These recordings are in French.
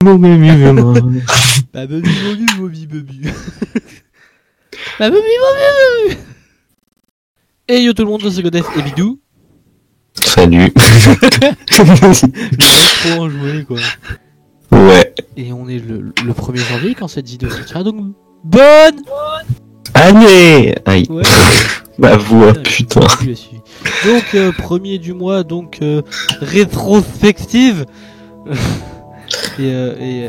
Mon bébé, maman. Bah baby, baby, baby. Bah baby, baby. Et yo tout le monde, c'est Godef et Bidou. Salut. Le mec trop enjoué quoi. Ouais. Et on est le 1er janvier quand cette vidéo sortira, donc bonne Allez. Aïe. Ouais. Ma voix, putain. Donc premier du mois, donc rétrospective. et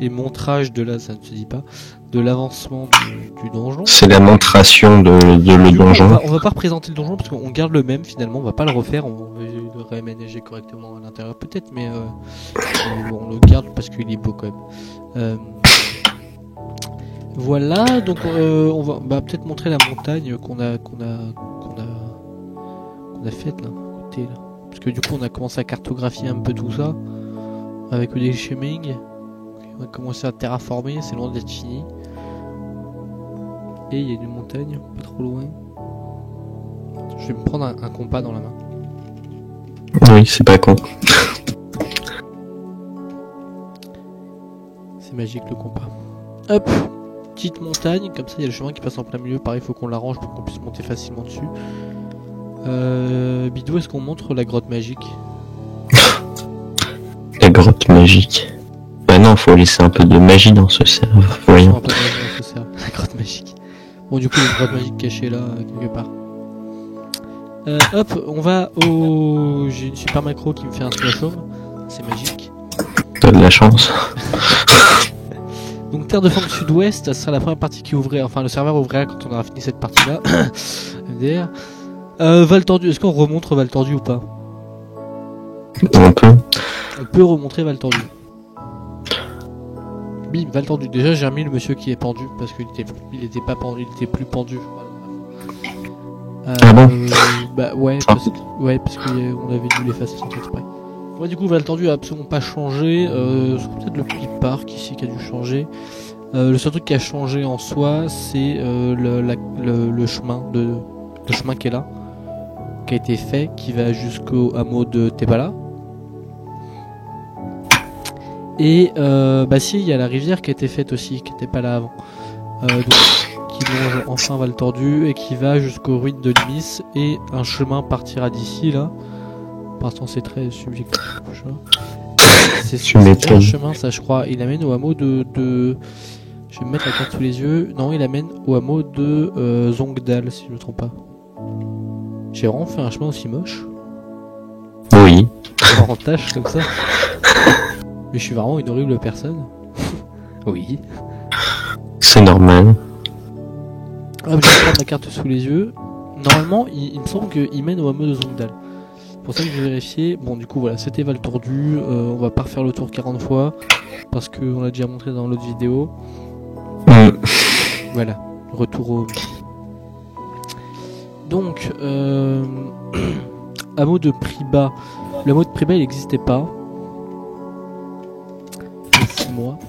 montrage de là, ça ne se dit pas, de l'avancement du donjon. C'est la montration de le donjon. On va pas représenter le donjon parce qu'on garde le même finalement, on va pas le refaire, on va le réaménager correctement à l'intérieur peut-être, mais on le garde parce qu'il est beau quand même. Voilà, donc on va peut-être montrer la montagne qu'on a faite là, à côté là. Parce que du coup on a commencé à cartographier un peu tout ça avec des chemins. On a commencé à terraformer, c'est loin d'être fini. Et il y a une montagne, pas trop loin. Je vais me prendre un compas dans la main. Oui, c'est pas con. C'est magique le compas. Hop, petite montagne, comme ça il y a le chemin qui passe en plein milieu. Pareil, il faut qu'on l'arrange pour qu'on puisse monter facilement dessus. Bidou, est-ce qu'on montre la grotte magique? La grotte magique. Bah non, faut laisser un peu de magie dans ce cerveau. Voyons. Un peu de magie dans ce cerveau. La grotte magique. Bon, du coup, il y a une grotte magique cachée là, quelque part. Hop, on va au... J'ai une super macro qui me fait un splash home. C'est magique. T'as de la chance. Donc Terre de Fang Sud-Ouest, ça sera la première partie qui ouvrira, enfin le serveur ouvrira quand on aura fini cette partie-là. MDR. Val Tordu, est-ce qu'on remontre Val Tordu ou pas? On peut remontrer Val Tordu. Bim, Val Tordu. Déjà j'ai remis le monsieur qui est pendu parce qu'il était pas pendu, il était plus pendu. Ah bon? Bah ouais, parce qu'on avait dû l'effacer exprès. Ouais, du coup Val Tordu a absolument pas changé. C'est peut-être le petit parc ici qui a dû changer. Le seul truc qui a changé en soi, c'est le chemin qui est là, qui a été fait, qui va jusqu'au hameau de Tepala. Et bah si, il y a la rivière qui a été faite aussi, qui était pas là avant. Donc, qui longe enfin Val Tordu et qui va jusqu'aux ruines de Limis, et un chemin partira d'ici là. Pour l'instant c'est très subjectif. C'est un chemin, ça je crois. Il amène au hameau de... Je vais me mettre la carte sous les yeux. Non, il amène au hameau de Zongdal, si je ne me trompe pas. J'ai vraiment fait un chemin aussi moche. Oui. En tâche comme ça. Mais je suis vraiment une horrible personne. Oui. C'est normal. Ah, je vais prendre la carte sous les yeux. Normalement, il me semble qu'il mène au hameau de Zongdal. C'est pour ça que je vais vérifier. Bon, du coup, voilà, c'était Val Tordu. On va pas refaire le tour 40 fois. Parce qu'on l'a déjà montré dans l'autre vidéo. Voilà, retour au... Donc, hameau de Priba. Le hameau de Priba, il n'existait pas. Il y a 6 mois.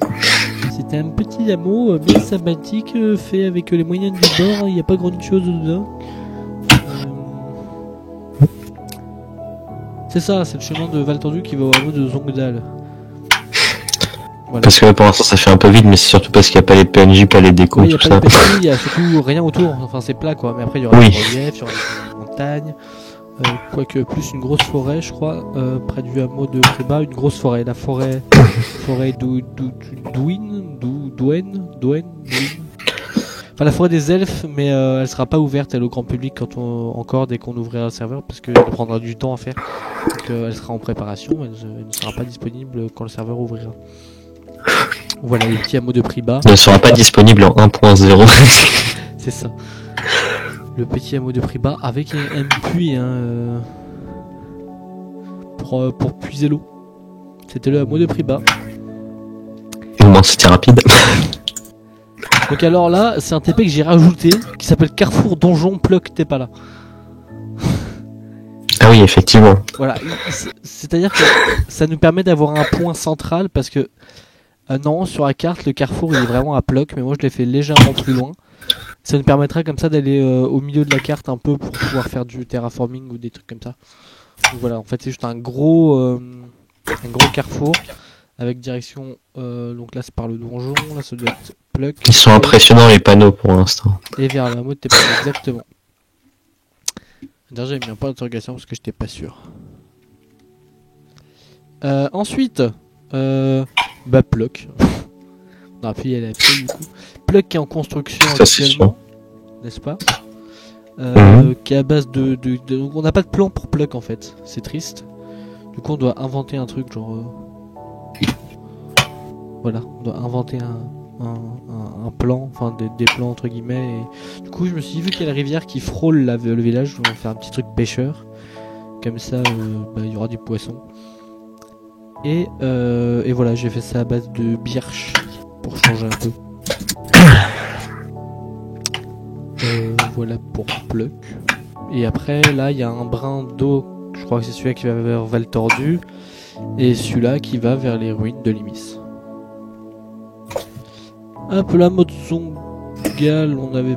C'était un petit hameau bien sympathique, fait avec les moyens du bord. Il n'y a pas grand chose dedans. C'est ça, c'est le chemin de Val Tordu qui va au hameau de Zongdal. Voilà. Parce que pour l'instant ça fait un peu vide, mais c'est surtout parce qu'il n'y a pas les PNJ, pas les décos, tout ça. Il y a surtout rien autour, enfin c'est plat quoi, mais après il y aura des reliefs, il y aura des montagnes, quoique plus une grosse forêt je crois, près du hameau de Priba, une grosse forêt, la forêt Douane. Enfin la forêt des elfes, mais elle sera pas ouverte elle au grand public encore dès qu'on ouvrira le serveur, parce qu'elle prendra du temps à faire, donc elle sera en préparation, elle ne sera pas disponible quand le serveur ouvrira. Voilà le petit hameau de Priba. Ne sera pas disponible en 1.0. C'est ça. Le petit hameau de Priba avec un puits pour puiser l'eau. C'était le hameau de Priba. Au moins c'était rapide. Donc alors là, c'est un TP que j'ai rajouté qui s'appelle Carrefour Donjon Ploc Tepala. Ah oui, effectivement. Voilà, c'est-à-dire que ça nous permet d'avoir un point central parce que non, sur la carte, le carrefour il est vraiment à Ploc, mais moi je l'ai fait légèrement plus loin. Ça nous permettra comme ça d'aller au milieu de la carte un peu pour pouvoir faire du terraforming ou des trucs comme ça. Donc voilà, en fait c'est juste un gros carrefour avec direction, donc là c'est par le donjon, là ça doit être Pluck. Ils sont impressionnants les panneaux pour l'instant. Et vers la mode, t'es pas exactement. D'ailleurs j'avais mis un point d'interrogation parce que j'étais pas sûr. Ensuite, Pluck. On aurait pu y aller après du coup. Pluck qui est en construction Ça, c'est actuellement, n'est-ce pas? Qui est à base donc on n'a pas de plan pour Pluck en fait, c'est triste. Du coup on doit inventer un truc genre... Voilà, on doit inventer un plan, enfin des plans entre guillemets. Et... Du coup je me suis dit, vu qu'il y a la rivière qui frôle le village, on va faire un petit truc pêcheur. Comme ça il y aura du poisson. Et voilà, j'ai fait ça à base de birch pour changer un peu. Voilà pour Pluck. Et après là il y a un brin d'eau, je crois que c'est celui-là qui va vers Val Tordu. Et celui-là qui va vers les ruines de Limis. Hop là, mode Zongal, on avait...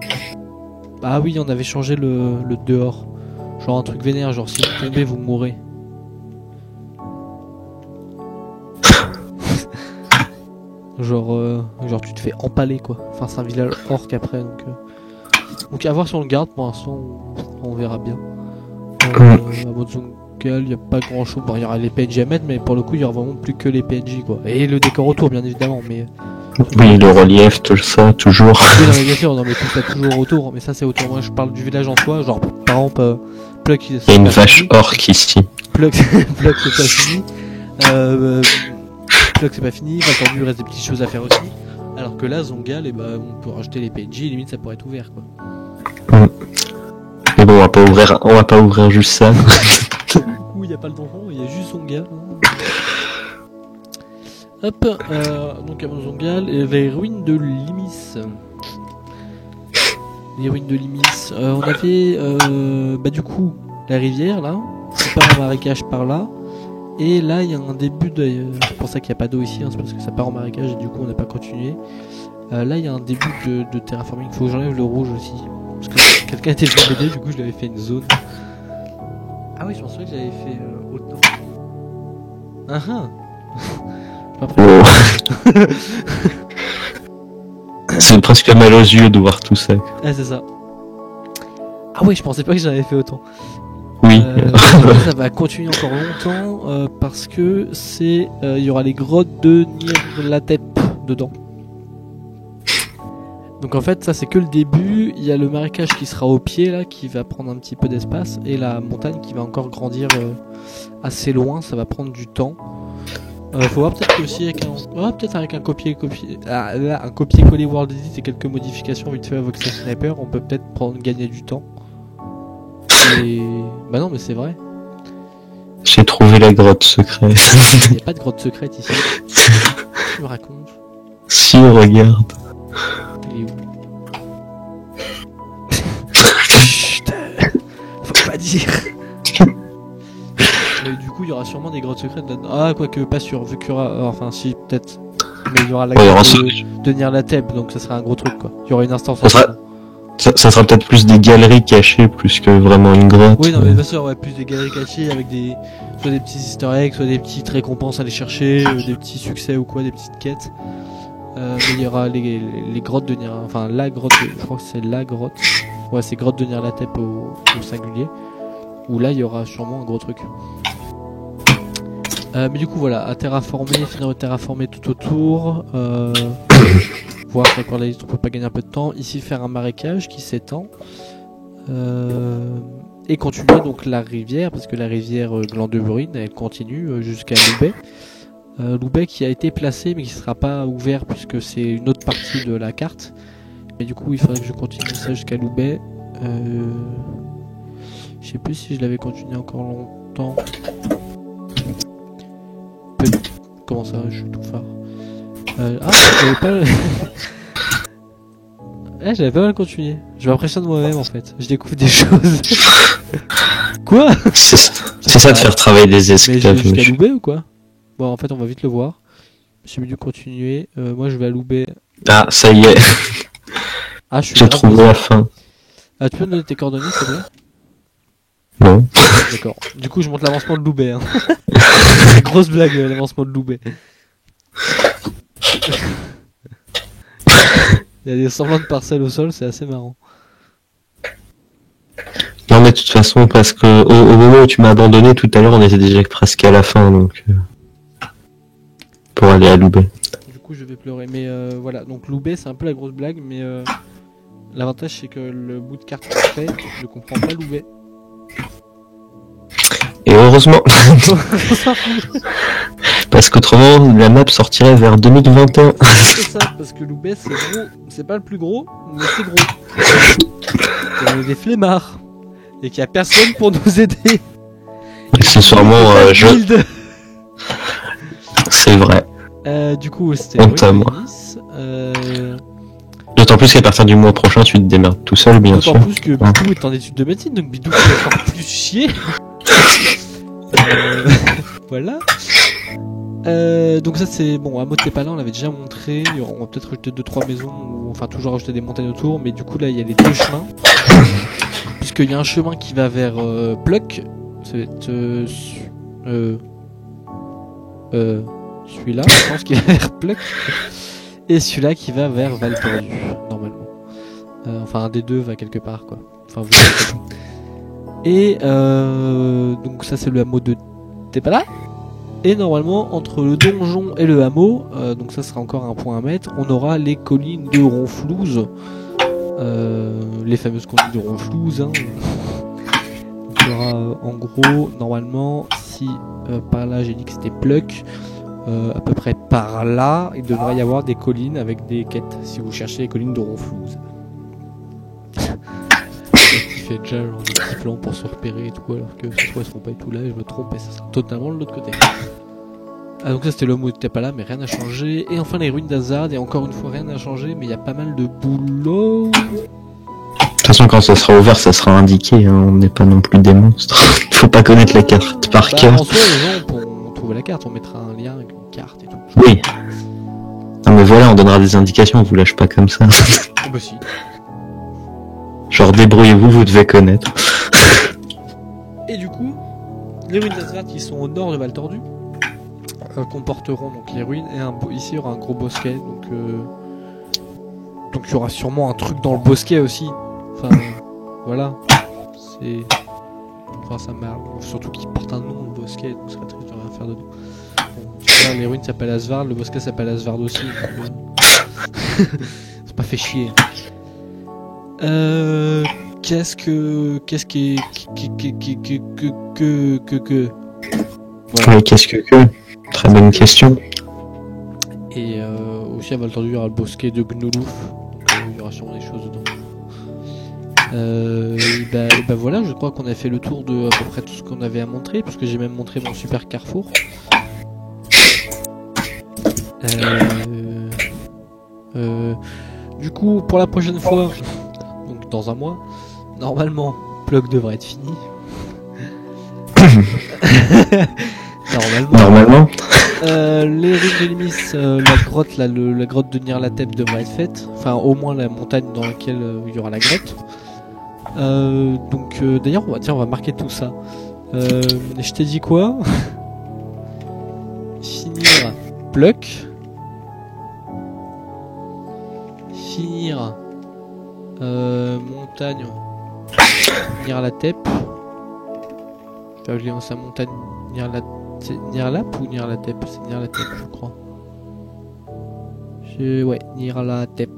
Ah oui, on avait changé le dehors. Genre un truc vénère, genre si vous tombez vous mourrez. genre tu te fais empaler quoi. Enfin c'est un village orc après donc à voir si on le garde, pour l'instant on verra bien. À mode Zongal, il n'y a pas grand chose. Bon, il y aura les PNJ à mettre, mais pour le coup il y aura vraiment plus que les PNJ quoi. Et le décor autour bien évidemment, mais... Oui, le relief, tout ça, toujours. Oui, non, mais bien sûr, non, mais tout ça toujours autour. Mais ça, c'est autour. Moi, je parle du village en soi. Genre, par exemple, Pluck. Il y a une vache orque ici. Pluck, c'est pas fini. Pluck, c'est pas fini. Val Tordu, il reste des petites choses à faire aussi. Alors que là, Zongal, on peut rajouter les PNJ. Limite, ça pourrait être ouvert, quoi. Mais bon, on va pas ouvrir juste ça. Du coup, il n'y a pas le donjon, il y a juste Zongal. Hop, donc à Zongal et les ruines de Limis. Les ruines de Limis. On avait du coup la rivière là, c'est pas un marécage par là. Et là il y a un début de... C'est pour ça qu'il n'y a pas d'eau ici, hein, c'est parce que ça part en marécage et du coup on n'a pas continué. Là il y a un début de terraforming, il faut que j'enlève le rouge aussi. Parce que quelqu'un était venu m'aider, du coup je l'avais fait une zone. Ah oui, je pensais que j'avais fait autant. C'est presque mal aux yeux de voir tout ça. Ah c'est ça. Ah oui, je pensais pas que j'en avais fait autant. Oui. Ça va continuer encore longtemps parce que c'est il y aura les grottes de Nyarlathotep dedans. Donc en fait ça c'est que le début. Il y a le marécage qui sera au pied là, qui va prendre un petit peu d'espace, et la montagne qui va encore grandir assez loin. Ça va prendre du temps. Faut voir peut-être aussi avec un copier-coller World Edit et quelques modifications vite fait avec ce sniper, on peut peut-être gagner du temps. Et... Bah non mais c'est vrai. J'ai trouvé la grotte secrète. Il n'y a pas de grotte secrète ici. Tu me racontes? Si, regarde. Il est où? Chut, faut pas dire. Du coup il y aura sûrement des grottes secrètes là-dedans. Ah quoique pas sûr, vu qu'il y aura... enfin si peut-être. Mais il y aura la grotte de Nyarlathotep, donc ça sera un gros truc quoi. Il y aura une instance. Ça sera peut-être plus des galeries cachées plus que vraiment une grotte. Oui non mais bien sûr, ouais, plus des galeries cachées avec soit des petits easter eggs, soit des petites récompenses à aller chercher, des petits succès ou quoi, des petites quêtes. Mais il y aura les grottes de Nyarlathotep, enfin la grotte, je crois que c'est la grotte. Ouais c'est grotte de Nyarlathotep au singulier. Où là il y aura sûrement un gros truc. Mais du coup voilà, à terraformer, finir de terraformer tout autour, voir avec quoi la liste on peut pas gagner un peu de temps, ici faire un marécage qui s'étend, et continuer donc la rivière, parce que la rivière Gland de Bruine elle continue jusqu'à Loubet. Loubet qui a été placé mais qui sera pas ouvert puisque c'est une autre partie de la carte, mais du coup il faudrait que je continue ça jusqu'à Loubet. Je sais plus si je l'avais continué encore longtemps. Comment ça, je suis tout phare. J'avais pas... j'avais pas mal continué. Je m'impressionne moi-même en fait. Je découvre des choses. Quoi? C'est ça de faire travailler des esclaves. Mais jusqu'à Loubet ou quoi? Bon, en fait, on va vite le voir. J'ai dû continuer. Moi, je vais à Loubet. Ah, ça y est. Ah, je suis J'ai trouvé la fin. Ah, tu peux me donner tes coordonnées, c'est vrai? Non. D'accord. Du coup, je monte l'avancement de Loubet. Hein. Grosse blague, l'avancement de Loubet. Il y a des semblants de parcelles au sol, c'est assez marrant. Non mais de toute façon, parce que au moment où tu m'as abandonné tout à l'heure, on était déjà presque à la fin, donc pour aller à Loubet. Du coup, je vais pleurer. Mais voilà, donc Loubet, c'est un peu la grosse blague, mais l'avantage, c'est que le bout de carte qu'on fait, je comprends pas Loubet. Et heureusement, parce qu'autrement, la map sortirait vers 2021. C'est ça, parce que Loubet, c'est gros. C'est pas le plus gros, mais c'est gros. On est des flemmards. Et qu'il y a personne pour nous aider. Accessoirement, Build. c'est vrai. Du coup, c'était Honte à moi. D'autant plus qu'à partir du mois prochain, tu te démerdes tout seul, bien sûr. D'autant plus que Bidou est en études de médecine, donc Bidou fait encore plus chier. Voilà. Donc ça c'est bon, à Motte pas là, on l'avait déjà montré. On va peut-être rajouter 2-3 maisons, ou enfin toujours rajouter des montagnes autour, mais du coup là il y a les deux chemins. Puisqu'il y a un chemin qui va vers Pluck, ça va être celui-là, je pense qu'il va vers Pluck, et celui-là qui va vers Valtordu, normalement. Enfin un des deux va quelque part quoi. Enfin vous savez. Et donc ça c'est le hameau de Tepala. Et normalement entre le donjon et le hameau, donc ça sera encore un point à mettre, on aura les collines de Ronflouze. Les fameuses collines de Ronflouze. Hein. Donc, il y aura en gros normalement, si par là j'ai dit que c'était Pluck, à peu près par là il devrait y avoir des collines avec des quêtes si vous cherchez les collines de Ronflouze. Il fait déjà genre, des petits plans pour se repérer et tout, alors que cette fois ils seront pas du tout là, et je me trompe et ça sera totalement de l'autre côté. Ah, donc ça c'était l'homme où t'es pas là, mais rien n'a changé. Et enfin les ruines d'Hazard, et encore une fois rien n'a changé, mais il y a pas mal de boulot. De toute façon, quand ça sera ouvert, ça sera indiqué, hein. On n'est pas non plus des monstres. Faut pas connaître la carte par cœur. En soi, les gens pourront trouver la carte, on mettra un lien avec une carte et tout. Oui. Non mais voilà, on donnera des indications, on vous lâche pas comme ça. Oh bah si. Genre débrouillez-vous, vous devez connaître. Et du coup, les ruines d'Hazard qui sont au nord de Valtordu comporteront donc les ruines, et ici il y aura un gros bosquet, donc il y aura sûrement un truc dans le bosquet aussi. Enfin, voilà. C'est... Enfin, ça m'a... Surtout qu'il porte un nom, le bosquet, donc ça serait triste de rien faire dedans. Bon, là, les ruines s'appellent Asvard, le bosquet s'appelle Asvard aussi. Donc, c'est pas fait chier. Qu'est-ce qui Voilà. Ouais, qu'est-ce que Très bonne question. Et aussi à Valtordu, il y aura le bosquet de Gnoulouf, donc il y aura sûrement des choses dedans. Et bah voilà, je crois qu'on a fait le tour de à peu près tout ce qu'on avait à montrer, puisque j'ai même montré mon super carrefour. Du coup, pour la prochaine fois, donc dans un mois, normalement, Plug devrait être fini. Normalement. Les ruines de Limis, la grotte, là, la grotte de Nyarlathotep devrait être faite. Enfin, au moins la montagne dans laquelle il y aura la grotte. Donc, d'ailleurs, on va marquer tout ça. Je t'ai dit quoi? Finir Pluck. Finir montagne Nyarlathotep. Enfin, je l'ai lancé à montagne Nyarlathotep ou Nyarlathotep? C'est Nyarlathotep, je crois. Ouais, Nyarlathotep.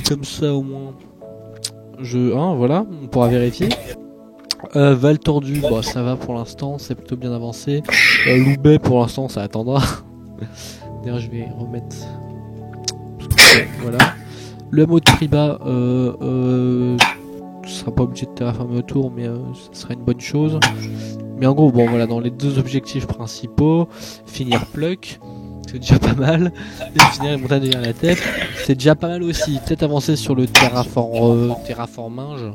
Comme ça au moins. Voilà, on pourra vérifier. Valtordu, bah ça va pour l'instant, c'est plutôt bien avancé. Loubet pour l'instant ça attendra. D'ailleurs je vais remettre. Voilà. Le mot de Priba, tu seras pas obligé de terraformer autour, mais ce serait une bonne chose. Mais en gros, bon voilà, dans les deux objectifs principaux, finir Pluck, c'est déjà pas mal. Et finir les montagnes de Nyarlathotep, c'est déjà pas mal aussi. Peut-être avancer sur le terraformage.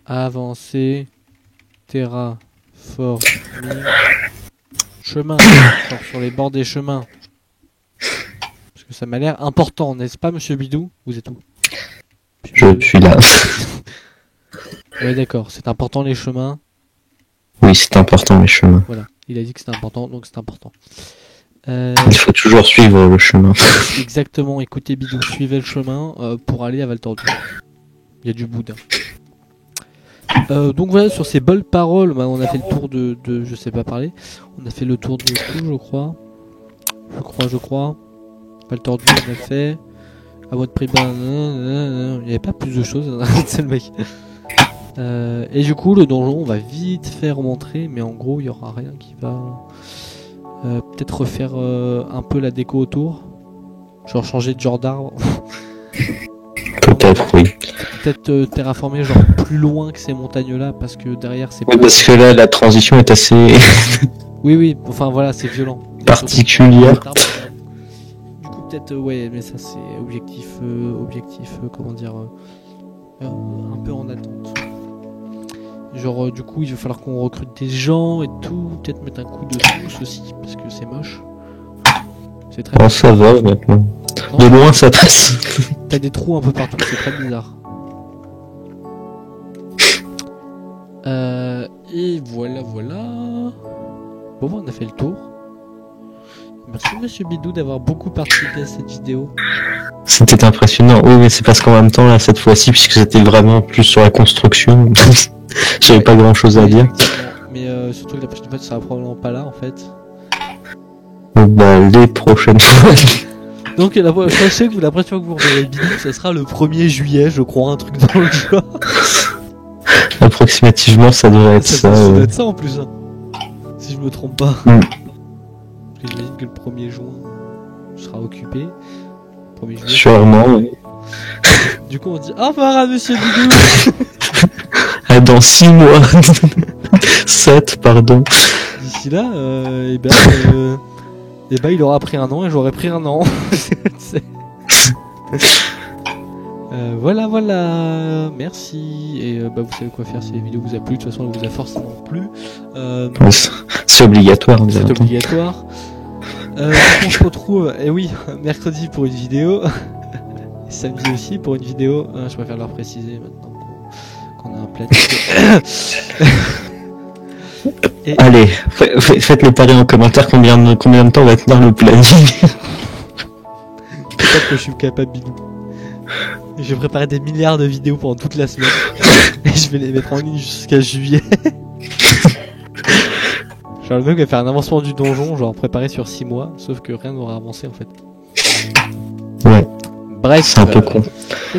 Avancer, terraforming, chemin, genre sur les bords des chemins. Parce que ça m'a l'air important, n'est-ce pas, monsieur Bidou? Vous êtes où? Je suis là. Ouais, d'accord, c'est important les chemins. Oui, c'est important les chemins. Voilà, il a dit que c'était important, donc c'est important. Il faut toujours suivre le chemin. Exactement, écoutez Bidou, suivez le chemin pour aller à Val Tordu. Il y a du boudin. Donc voilà, sur ces belles paroles, bah, on a fait le tour de je sais pas parler. On a fait le tour de tout, je crois. Je crois. Val Tordu, on a fait. À votre prix, il n'y avait pas plus de choses. C'est le mec. Et du coup, le donjon, on va vite faire montrer, mais en gros, il y aura rien qui va. Peut-être refaire un peu la déco autour. Genre changer de genre d'arbre. Peut-être, oui. Peut-être terraformer genre plus loin que ces montagnes là parce que derrière c'est Oui, parce que là, la transition est assez oui, enfin voilà, c'est violent. particulière. Du coup peut-être ouais, mais ça c'est objectif comment dire un peu en attente. Genre du coup il va falloir qu'on recrute des gens et tout, peut-être mettre un coup de pouce aussi parce que c'est moche. C'est très Bon, ça va maintenant. Non, De loin, ça passe. t'as des trous un peu partout, c'est très bizarre. Et voilà. Bon, on a fait le tour. Merci Monsieur Bidou d'avoir beaucoup participé à cette vidéo. C'était impressionnant. Oui, mais c'est parce qu'en même temps, là, cette fois-ci, puisque c'était vraiment plus sur la construction, j'avais pas grand-chose à dire. Mais surtout que la prochaine fois, tu seras probablement pas là en fait. Bah, les prochaines fois. Donc sachez que la prochaine fois que vous reverrez Bidou, ça sera le 1er juillet, je crois, un truc dans le genre. Approximativement, ça devrait être ça. Ça doit être ça en plus, hein. Si je me trompe pas. Mm. Parce que j'imagine que le 1er juin sera occupé. 1er juillet. Sûrement, oui. Du coup, on dit au revoir à Monsieur Bidou. Ah, dans 6 mois. 7, pardon. D'ici là, il aura pris un an et j'aurais pris un an. Voilà, merci. Et vous savez quoi faire si la vidéo vous a plu. De toute façon, elle vous a forcément plu. C'est obligatoire. C'est obligatoire. On se retrouve, mercredi pour une vidéo. Et samedi aussi pour une vidéo. Je préfère leur préciser maintenant qu'on a un planning. Et... Allez, faites le pari en commentaire combien de temps va tenir le planning. Peut-être que je suis capable, Bidou. Je vais préparer des milliards de vidéos pendant toute la semaine. Et je vais les mettre en ligne jusqu'à juillet. Genre le mec va faire un avancement du donjon, genre préparé sur 6 mois, sauf que rien n'aura avancé en fait. Ouais. Bref, c'est un peu con.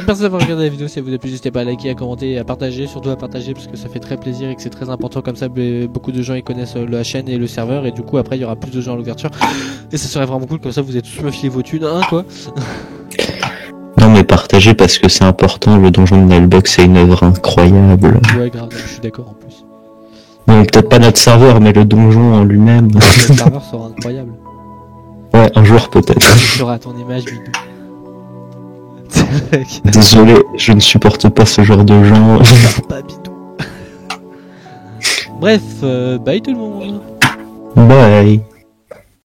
Merci d'avoir regardé la vidéo. Si elle vous a plu, n'hésitez pas à liker, à commenter et à partager, surtout à partager parce que ça fait très plaisir et que c'est très important. Comme ça, beaucoup de gens ils connaissent la chaîne et le serveur, et du coup après il y aura plus de gens à l'ouverture. Et ça serait vraiment cool, comme ça vous êtes tous me filer vos thunes, hein quoi. Non mais partagez parce que c'est important, le donjon de Nullbuck c'est une œuvre incroyable. Ouais grave, je suis d'accord en plus. Bon, peut-être pas notre serveur mais le donjon en lui-même. Le serveur sera incroyable. Ouais, un jour peut-être. Tu seras à ton image, Bidou. Désolé, je ne supporte pas ce genre de gens. Pas Bidou. Bref, bye tout le monde. Bye.